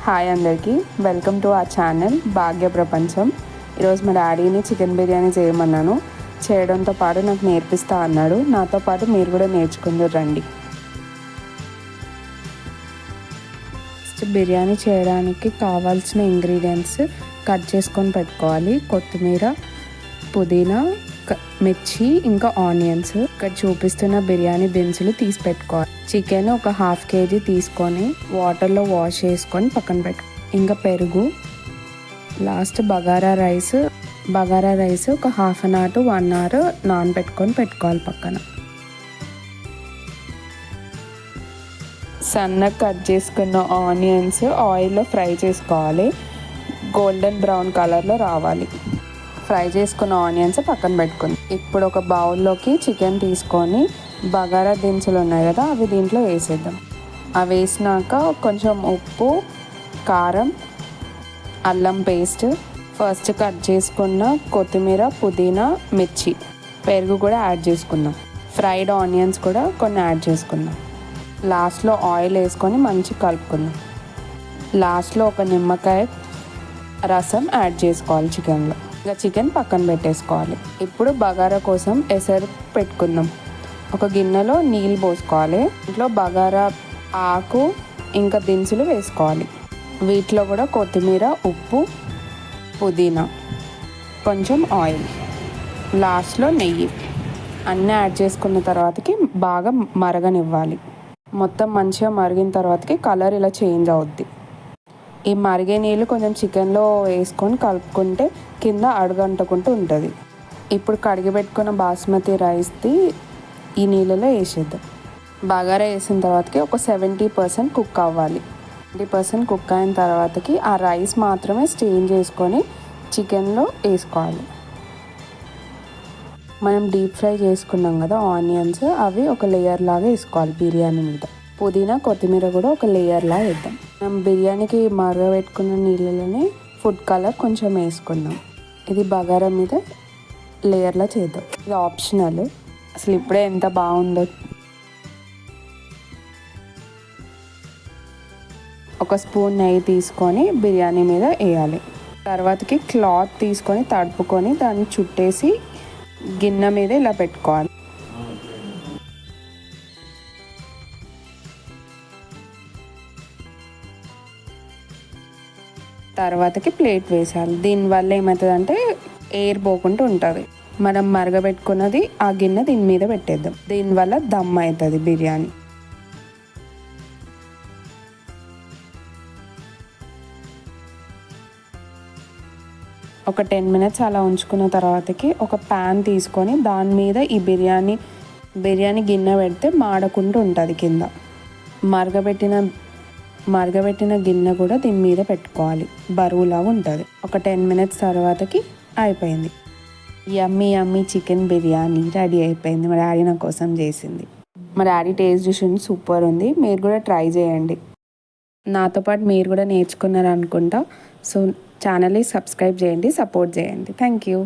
Hi అందరికీ, welcome to our channel భాగ్య ప్రపంచం. ఈరోజు మా డాడీని చికెన్ బిర్యానీ చేయమన్నాను. చేయడంతో పాటు నాకు నేర్పిస్తా అన్నాడు. నాతో పాటు మీరు కూడా నేర్చుకుందరు రండి. ఫస్ట్ బిర్యానీ చేయడానికి కావాల్సిన ఇంగ్రీడియంట్స్ కట్ చేసుకొని పెట్టుకోవాలి. కొత్తిమీర, పుదీనా, మిర్చి, ఇంకా ఆనియన్స్. ఇక్కడ చూపిస్తున్న బిర్యానీ దినుసులు తీసి పెట్టుకోవాలి. చికెన్ ఒక 1/2 kg తీసుకొని వాటర్లో వాష్ చేసుకొని పక్కన పెట్టు. ఇంకా పెరుగు, లాస్ట్ బగారా రైస్ ఒక 1/2 an hour to 1 hour నానబెట్టుకొని పెట్టుకోవాలి పక్కన. సన్నగా కట్ చేసుకున్న ఆనియన్స్ ఆయిల్లో ఫ్రై చేసుకోవాలి. గోల్డెన్ బ్రౌన్ కలర్లో రావాలి. ఫ్రై చేసుకున్న ఆనియన్స్ పక్కన పెట్టుకుంది. ఇప్పుడు ఒక బౌల్లోకి చికెన్ తీసుకొని బగారా దినుసులు ఉన్నాయి కదా, అవి దీంట్లో వేసేద్దాం. అవి వేసినాక కొంచెం ఉప్పు, కారం, అల్లం పేస్ట్, ఫస్ట్ కట్ చేసుకున్న కొత్తిమీర, పుదీనా, మిర్చి, పెరుగు కూడా యాడ్ చేసుకుందాం. ఫ్రైడ్ ఆనియన్స్ కూడా కొన్ని యాడ్ చేసుకుందాం. లాస్ట్లో ఆయిల్ వేసుకొని మంచిగా కలుపుకుందాం. లాస్ట్లో ఒక నిమ్మకాయ రసం యాడ్ చేసుకోవాలి చికెన్లో. ఇంకా చికెన్ పక్కన పెట్టేసుకోవాలి. ఇప్పుడు బగారా కోసం ఎసరు పెట్టుకుందాం. ఒక గిన్నెలో నీళ్ళు పోసుకోవాలి. ఇంట్లో బగారా ఆకు ఇంకా దినుసులు వేసుకోవాలి. వీటిలో కూడా కొత్తిమీర, ఉప్పు, పుదీనా, కొంచెం ఆయిల్, లాస్ట్లో నెయ్యి అన్నీ యాడ్ చేసుకున్న తర్వాతకి బాగా మరగనివ్వాలి. మొత్తం మంచిగా మరిగిన తర్వాతకి కలర్ ఇలా చేంజ్ అవుద్ది. ఈ మరిగే నీళ్ళు కొంచెం చికెన్లో వేసుకొని కలుపుకుంటే కింద అడుగంటుకుంటూ ఉంటుంది. ఇప్పుడు కడిగి పెట్టుకున్న బాస్మతి రైస్ది ఈ నీళ్ళలో వేసేద్దాం. బగారా వేసిన తర్వాతకి ఒక 70% కుక్ అవ్వాలి. 70% కుక్ అయిన తర్వాతకి ఆ రైస్ మాత్రమే స్టెయిన్ చేసుకొని చికెన్లో వేసుకోవాలి. మనం డీప్ ఫ్రై చేసుకున్నాం కదా ఆనియన్స్, అవి ఒక లేయర్ లాగా వేసుకోవాలి బిర్యానీ మీద. పుదీనా, కొత్తిమీర కూడా ఒక లేయర్లా వేద్దాం. మనం బిర్యానీకి మరగబెట్టుకున్న నీళ్ళలోనే ఫుడ్ కలర్ కొంచెం వేసుకుందాం. ఇది బగారా మీద లేయర్లా చేద్దాం. ఇది ఆప్షనల్. అసలు ఇప్పుడే ఎంత బాగుందో. ఒక స్పూన్ నెయ్యి తీసుకొని బిర్యానీ మీద వేయాలి. తర్వాతకి క్లాత్ తీసుకొని తడుపుకొని దాన్ని చుట్టేసి గిన్నె మీద ఇలా పెట్టుకోవాలి. తర్వాతకి ప్లేట్ వేసాలి. దీనివల్ల ఏమవుతుందంటే ఎయిర్ పోకుండా ఉంటుంది. మనం మరగబెట్టుకున్నది ఆ గిన్నె దీని మీద పెట్టేద్దాం. దీనివల్ల దమ్ అవుతుంది బిర్యానీ. ఒక 10 minutes అలా ఉంచుకున్న తర్వాతకి ఒక ప్యాన్ తీసుకొని దాని మీద ఈ బిర్యానీ గిన్నె పెడితే మాడకుండా ఉంటుంది కింద. మరగబెట్టిన గిన్నె కూడా దీని మీద పెట్టుకోవాలి. బరువులాగా ఉంటుంది. ఒక 10 minutes తర్వాతకి అయిపోయింది. యమ్మీ చికెన్ బిర్యానీ రెడీ అయిపోయింది. మా డాడీ నా కోసం చేసింది. మా డాడీ టేస్ట్ చూసి సూపర్ ఉంది. మీరు కూడా ట్రై చేయండి. నాతో పాటు మీరు కూడా నేర్చుకున్నారు అనుకుంటా. సో ఛానల్ని సబ్స్క్రైబ్ చేయండి, సపోర్ట్ చేయండి. Thank you.